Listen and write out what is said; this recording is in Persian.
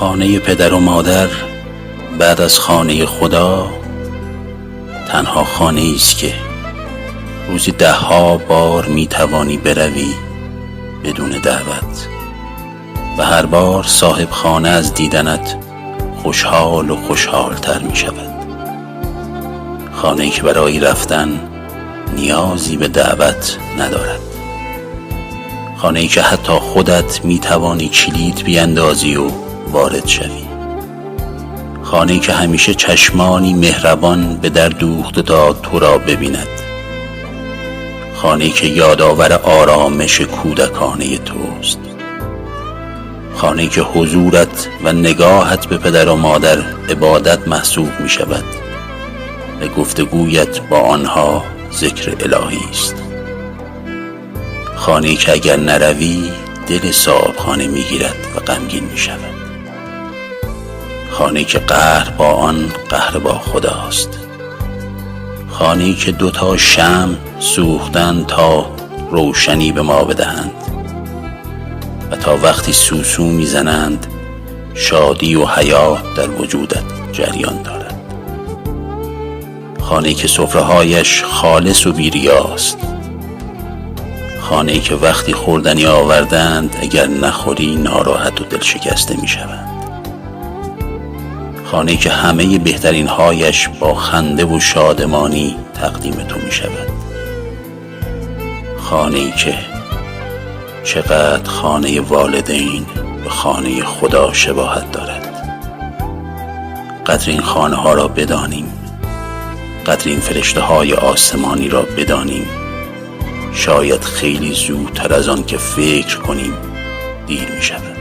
خانه پدر و مادر بعد از خانه خدا تنها خانه است که روزی 10 بار میتوانی بروی بدون دعوت و هر بار صاحب خانه از دیدنت خوشحال و خوشحالتر می شود. خانه‌ای که برای رفتن نیازی به دعوت ندارد. خانه‌ای که حتی خودت می توانی کلید بیندازی و وارد شوی. خانه‌ای که همیشه چشمانی مهربان به در دوخته تا تو را ببیند. خانه‌ای که یادآور آرامش کودکانه توست. خانه‌ای که حضورت و نگاهت به پدر و مادر عبادت محسوب می شود و گفتگویت با آنها ذکر الهی است. خانه‌ای که اگر نروی دل صاحب خانه می گیرد و غمگین می شود. خانه‌ای که قهر با آن قهر با خداست. خانه‌ای که 2 شمع سوختن تا روشنی به ما بدهند و تا وقتی سوسو میزنند شادی و حیات در وجودت جریان دارد. خانه‌ای که سفره‌هایش خالص و بی‌ریاست. خانه‌ای که وقتی خوردنی آوردند اگر نخوری ناراحت و دل شکسته میشوند. خانه‌ای که همه بهترین هایش با خنده و شادمانی تقدیم تو می شود. خانه‌ای که چقدر خانه والدین به خانه خدا شباهت دارد. قدر این خانه ها را بدانیم، قدر این فرشته های آسمانی را بدانیم. شاید خیلی زودتر از آن که فکر کنیم دیر می شود.